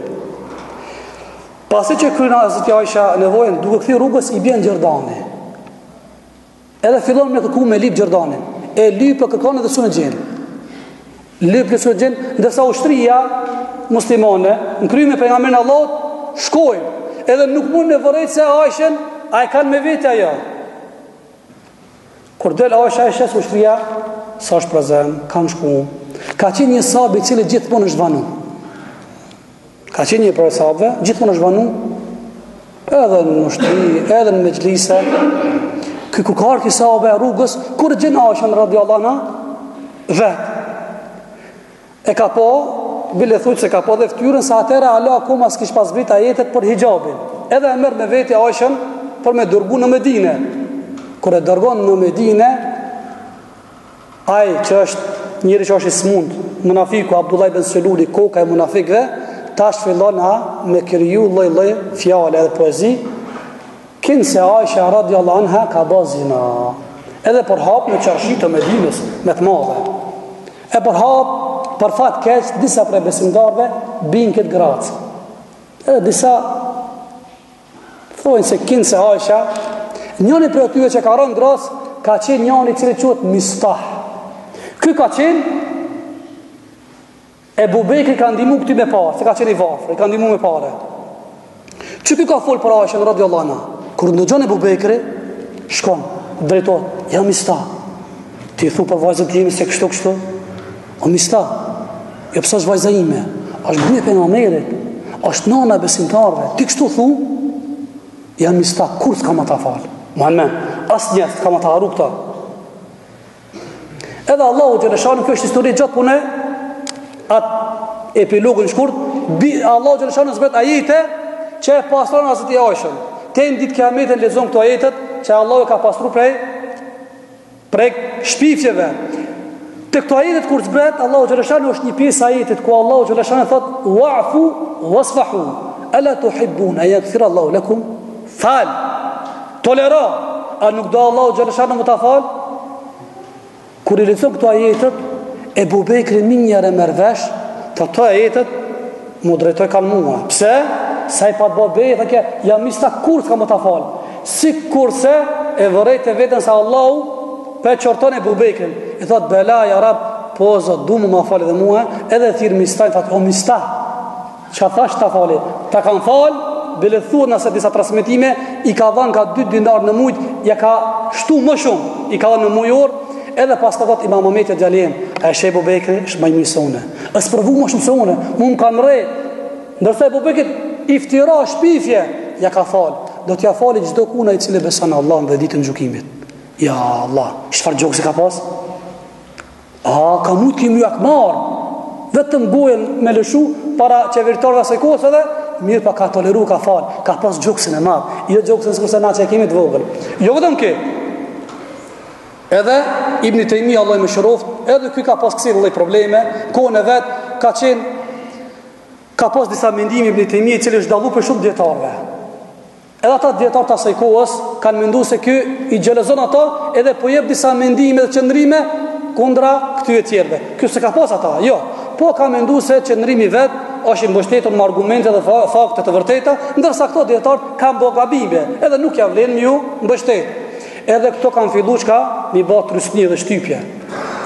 Pasi që kryna zëtja Aisha nevojën, duke kthi rrugës, i bjen Gjordani. Edhe fillon me kërku me lip Gjordanin. E lypë kërkon edhe su në gjenë. Lypë në su në gjenë, ndërsa ushtria muslimane, në kryme për nga mërën Allahot, shkojnë. Edhe nuk mund në vërejtë se Aishen, a e kanë me vete ajo. Kur del Aisha e shes ushtria, sa është prezent, kanë shku. Ka qenë një sahabe i cili gjithmonë është vanu. Ka qenë një për sahabëve, gjithmonë është vanu. Edhe në ushtri, edhe në mejlise. Kur ka ardhur sahabe rrugës, kur gjen Aisha radhiyallahu anha, vet. E ka po, bile thuj se ka po dhe ftyrën, sa atëra Allah akoma s'kish pas vrit ajetet për hijabin. Edhe e merr me veti Aishën për me dërgu në Medinë. Kur e dërgon në Medinë, ai që është njëri që është i smund, munafiku Abdullah ibn Seluli, koka e munafikëve, tash fillon me kriju lloj-lloj fjalë dhe poezi. Kinë se Aisha radhiyallahu anha ka bazina. Edhe për hap në çarshi të Medinës me të madhe. E për hap, për fat keq, disa prej besimtarëve bin këtë gracë. Edhe disa thojnë se kinë se Aisha, njëri për atyre që ka rënë gracë, ka qenë njëri cili quhet Mistah. Ky ka qenë Ebu Bekri ka ndihmu këty me parë, se ka qenë i varfër, ka ndihmu me parë. Që ky ka fol për Aisha radhiyallahu anha? Kur ndëgjon Ebu Bekri, shkon, drejtohet, ja Mistah. Ti thu për vajzën time se kështu. O Mistah, jo pse është vajza ime, është gruaja e pejgamberit, është nana e besimtarëve. Ti kështu thu? Ja Mistah, kur s'ka më ta fal. Muhammed, asnjë s'ka më ta harru këta. Edhe Allahu xhaleshanu, kjo është histori gjatë punë, atë epilogun shkurt, Allahu xhaleshanu zbret ajete që e pastron Hazreti Aishën. Tem ditë kiametin lexon këto ajetet që Allahu ka pastruar prej shpifjeve. Te këto ajetet kur zbret Allahu xhaleshanu është një pjesë ajetit ku Allahu xhaleshanu thot wa'fu wasfahu ala tuhibbun an yaghfira Allahu lakum. Fal, tolero, a nuk do Allahu xhaleshanu më ta fal? Kur i lexon këto ajetet, Ebu Bekri minjëre merr vesh, këto ajetet mu drejtoj kalmua. Pse? Sa i pat bëbej, dhe ke, ja Mistah kur s'ka më ta fal. Si kurse e vërejt e vetën sa Allahu pe qorton Ebu Bekrin. I thot, bela, ja rab, po zot, du mu ma fali dhe mua, edhe thirë Mistah, i thot, o Mistah, që thash ta fali? Ta kanë fal, bile thua nëse disa transmitime, i ka dhanë ka 2 dinar në mujt, ja ka shtu më shumë, i ka dhanë në mujor, edhe pas ka thot Imam Ahmeti Xhalien, a e Ebu Bekri, është më i mirë se une. Është provu më shumë se une, mu më kanë rejt. Ndërsa Ebu Bekri iftira, shpifje, ja ka fal. Do t'ja fali çdo kuna i cili beson Allahun dhe ditën e gjykimit. Ja Allah, çfarë gjoksi ka pas? Ka mujt kimi akmar. Vetëm gojen me lëshu para qeveritarëve asaj kohës edhe mirë pa ka toleru, ka fal. Ka pas gjoksin e madh. Jo gjoksin sikurse na që kemi të vogël. Jo vetëm kë. Edhe Ibn Taymija Allah më shëroft, edhe ky ka pas kësi lloj probleme, kohën e vet ka pas disa mendime Ibn Taymija i cili është dallu për shumë dietarëve. Edhe ata dietarë të asaj kohës kanë menduar se ky i xhelozon ata edhe po jep disa mendime dhe qëndrime kundra këtyre të tjerëve. Ky s'e ka pas ata, jo. Po ka menduar se qëndrimi vet është i mbështetur me argumente dhe fakte të vërteta, ndërsa këto dietarë kanë bë gabime, edhe nuk ja vlen ju mbështet. edhe këto kanë fillu qka mi ba trysni dhe shtypje.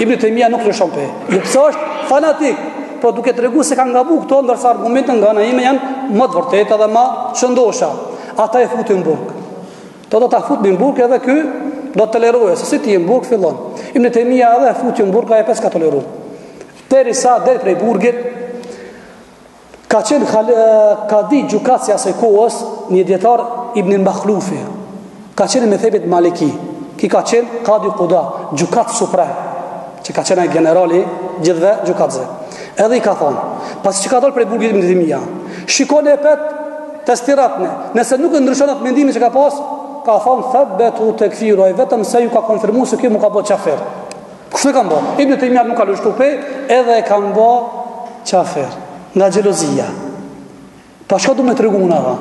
Ibn Taymija nuk lëshon pe. Jo pse është fanatik, po duke tregu se kanë gabu këto, ndërsa argumentet nga ana ime janë më të vërteta dhe më shëndosha. Ata e futin në burg. Do ta futin në burg edhe ky do të toleroje, se si ti në burg fillon. Ibn Taymija edhe e futin në burg, ai pas ka toleruar. Derisa deri prej burgit ka qenë kadi gjukatësi asaj kohës një dietar Ibn Makhlufi. Ka qenë me thebit Maliki. Ki ka qenë kadi Quda, gjukatë suprem, që ka qenë ai generali gjithve gjukatëse. Edhe i ka thonë, pasi që ka dolë prej burgit Ibn Taymija, shikoni e pet testiratne, nëse nuk e ndryshon atë mendimin që ka pas, ka thonë thabbetu tekfiru, ai vetëm se ju ka konfirmuar se kjo mu ka bë qafer. Kështu e kanë bë. Ibn Taymija nuk ka lështu pe, edhe e kanë bë qafer nga xhelozia. Pa shka du me të regu unë ava?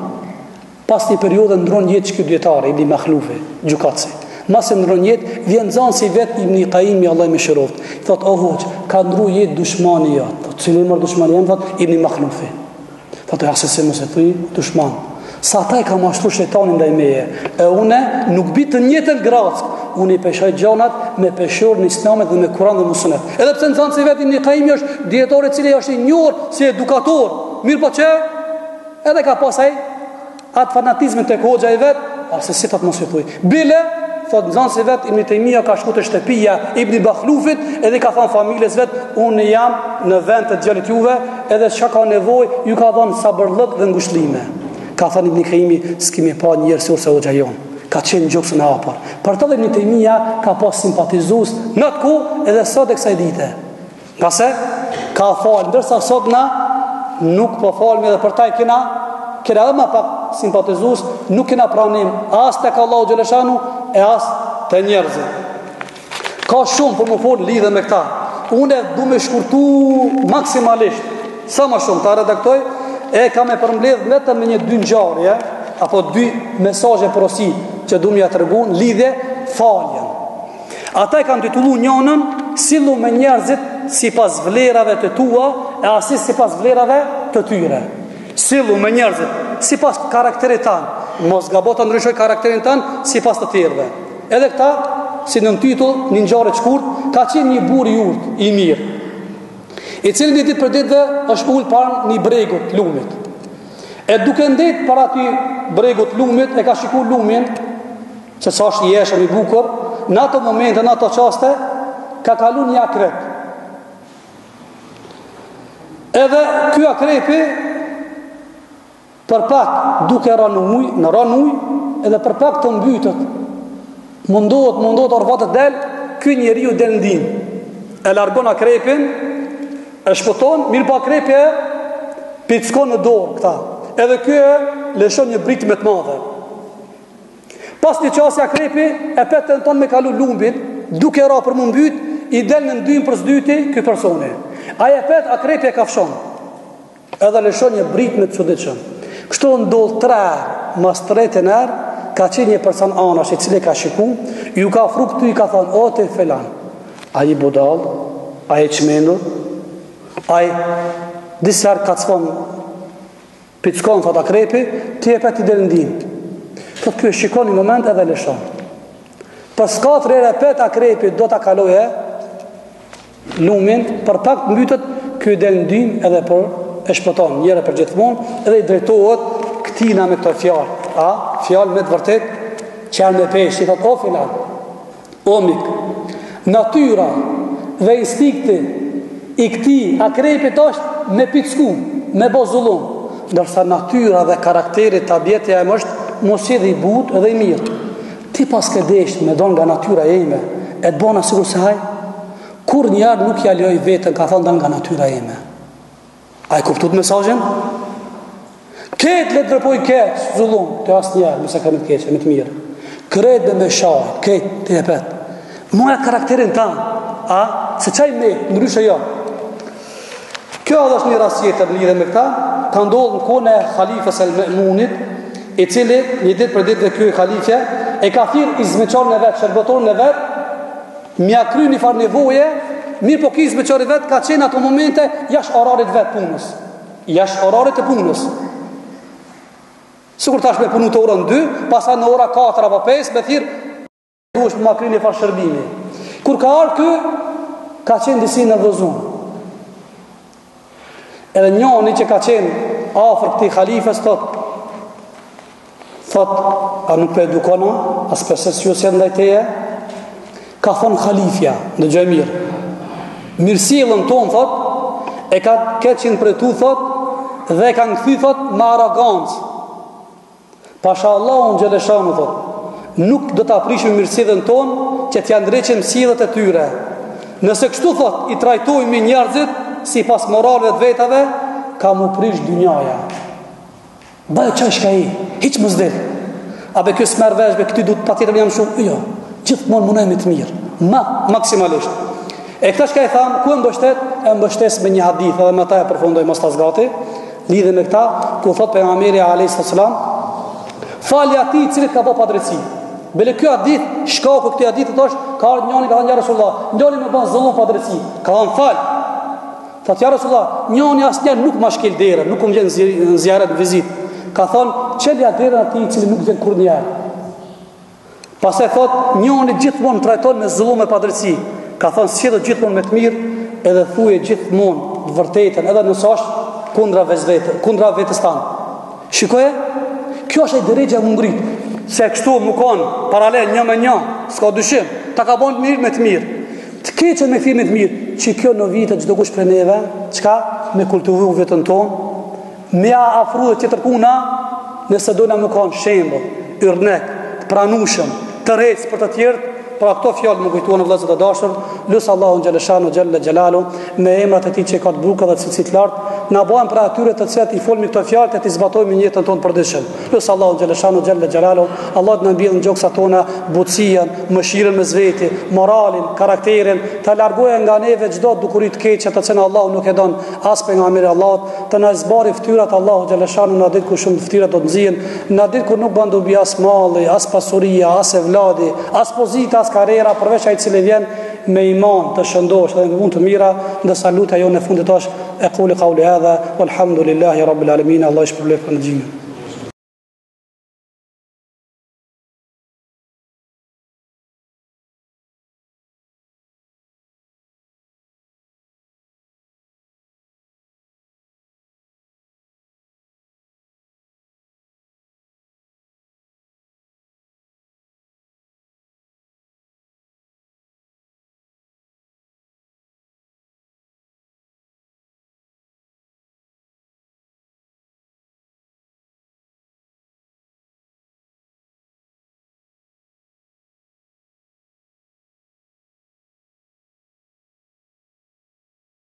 Pas një periode ndron jetë që kjo djetare, Ibn Makhlufi, gjukatësi. Masë ndron jetë, vjen zanë si vetë Ibn Qayyimi, Allah me shiroft. Thot, o hoq, ka ndru jetë dushmani jatë. Thot, cilë mërë dushmani janë, thot, Ibn Makhlufi. Thot, e asese mëse thuj, dushman. Sa ta i ka mashtru shetanin dhe i meje. E une nuk bitë të njëtën grackë. Unë i peshoj gjonat me peshor në islamet dhe me kuran dhe musunet. Edhe pse në zanë si vetë Ibn Qayyimi është djetore cili është i njërë si edukator. Mirë po që edhe ka pasaj atë fanatizmin të hoxha i vetë, ase si të të mos i thuj. Bile, thot në zanë si vetë, Ibn Taymija ka shku të shtëpia Ibn Makhlufit, edhe ka thonë familjes vetë, unë jam në vend të djalit juve, edhe që ka nevoj, ju ka thonë sabërlët dhe ngushlime. Ka thonë Ibn Qayyimi, s'kimi pa njërësur se hoxha jonë. Ka qenë gjokës në apar. Për të dhe Ibn Taymija ka pas simpatizus në të ku edhe sot e kësaj dite. Nga se, ka falë, ndërsa sot na nuk po falmi edhe për taj kina edhe ma pak simpatizus, nuk kina pranim as të ka Allahu Gjeleshanu e as të njerëzit. Ka shumë për më folë lidhe me këta. Une du me shkurtu maksimalisht, sa ma shumë ta redaktoj, e ka me përmbledh vetëm me një dy ngjarje apo dy mesazhe porosi që du me ja tregun lidhje faljen. Ata e kanë titullu njënën sillu me njerëzit si pas vlerave të tua e asi si pas vlerave të tyre. Sillu me njerëzit si pas karakterit tanë, mos gabot të ndryshoj karakterin tanë si pas të tjerve. Edhe këta, si në titull, një ngjarje shkurt, ka qenë një burr i urtë, i mirë, i cili një ditë për ditëve është ullë para një bregut lumit. E duke ndetë para ty bregut lumit, e ka shiku lumin, që sa është i eshëm i bukur, në ato momente, në ato qaste, ka kalu një akrep. Edhe ky akrepi, për pak duke ranë uj, edhe për pak të mbytët, mundohet orvatët del, ky njeriu del ndin. E largon akrepin, e shpëton, mirë pa akrepi e pickon në dorë këta. Edhe ky e lëshon një brit me të madhe. Pas një qasi akrepi e petën ton me kalu lumbin, duke ra për më mbyt, i del në ndym për s'dyti ky personi. Aja pet akrepi e kafshon, edhe lëshon një brit me të çuditshëm. Kështu ndodh 3 mas 3 herë, ka qenë një person anash i cili ka shiku, ju ka afru këtu i ka thonë, o te felan, a i budal, a i qmendur, a i disër ka të thonë, pickon, thot akrepi, ti e pet i del ndin. Thot kjo shikon një moment edhe lëshon. Pas 4 herë pet akrepi do ta kaloje lumin, për pak të mbytët, kjo i del ndin edhe për e shpëton njëre për gjithmonë, edhe i drejtohet këtina me këto fjallë. Fjallë me të vërtet që janë me peshë, i thot, o filan, o mik, natyra dhe instikti i këti akrepit është me picku, me bozullum, ndërsa natyra dhe karakterit të abjetja e më është mos edhe i but edhe i mirë. Ti pas ke desht me donë nga natyra e ime, e të bona sigur se haj, kur njerë nuk ja lejoj vetën ka thonë nga natyra e ime. A i kuptut mesazhin? Ketë le të drepoj ketë, zullum, të asë njerë, mëse ka me të keqe, me të mirë. Kretë dhe me shajë, ketë, të e petë. Muja karakterin tanë, se qaj me, ndryshe jo. Kjo edhe është një rast tjetër lidhe me këta, ka ndodhë në kone e Khalifës el-Me'munit, i cili një ditë për ditë dhe kjo i Khalifja, e ka thirë izmeqarën e vetë, shërbetorën e vetë, mja kry një farë nevoje, mirë po ki izmeqarën e vetë, ka qenë ato momente jash orarit vetë punës. Jash orarit e punës. Sikur tash me punu të orën 2, pasa në ora 4 apo 5, me thirë duhesh të makrini farë shërbimi. Kur ka ardhur ky, ka qenë disi nervozun. Edhe njëri që ka qenë afër këtij halifes thot, a nuk për edukona, as përse s'ju se ndaj teje, ka thonë halifja, në gjë mirë. Mirësjellën tonë, thot, e ka qenë për tu, thot, dhe ka këthy, thot, me arrogancë. Pasha Allah unë gjeleshanu, thot, nuk do të aprishme mirësjellën tonë, që t'ja ndreqen sjelljet e tyre. Nëse kështu, thot, i trajtojmë njerëzit, si pas moralve të vetave, ka mu prish dynjaja. Bëjë që është ka i, hiq më zdel. A be kjo s'merë veshbe, këty du të ta tjetër jam shumë, jo, gjithmonë munojmë të mirë, maksimalisht. E këta shka i thamë, ku e mbështet? E mbështes me një hadith, edhe me ta e përfundoj mos ta zgati, lidhe me këta, ku thot pejgamberi a.s. Falja ti cilit ka bo padrejtësi. Bele kjo hadith, shkaku këti hadith të është, ka ardhë njëni, ka thënë ja Rasulullah, njëni me ban zëllon padrejtësi, ka thënë fal. Thot ja Rasulullah, njëni asnjëherë nuk ma shkel derën, nuk më gjenë në zjarret në vizit. Ka thonë, qelja derën ati cili nuk gjenë kur njerë. Pas e thot, njëni gjithmonë trajton me zëllon me padrejtësi. Ka thonë, si do gjithmonë me të mirë, edhe thuje gjithmonë të vërtetën, edhe nësë është kundra vetës tanë. Shikoje, kjo është e drejtja më ngrit, se kështu më konë paralel një me një, s'ka dyshim, ta ka bon të mirë me të mirë. Të keqen me këthi me të mirë, që kjo në vitet çdo kush për neve, çka me kultivu vetën tonë, me a afru dhe tjetër puna, nëse dojna më konë shembull, yrnek, të pranushëm, të rejtës për të tjertë. Pra këto fjallë më kujtuan në vëllezër të dashur, lusë Allahun xhaleshanu xhalla xhelalu me emrat e tij që ka të bukur dhe cilësit lartë, na bëjmë për atyre të cilat i folmi këto fjalë të zbatojmë në jetën tonë përditshme. Lusë Allahun xhaleshanu xhalla xhelalu, Allah të na mbjellë në gjoksa tona butësinë, mëshirën me zveti, moralin, karakterin, të largojë nga neve çdo dukuri të keqe të cilën Allahu nuk e don as pejgamberi Allahut, të na zbari fytyrat Allahu xhaleshanu në ditë ku shumë fytyra do të nxihen, në ditë ku nuk bën dobi as malli, as pasuria, as evladi, as pozita, as karriera, përveç ai i cili vjen me iman të shëndosh dhe me punë të mira. Dhe saluta jo në fundit është e quli qauli hadha walhamdulillahi rabbil alamin. Allah i shpërblet për ndjenjën.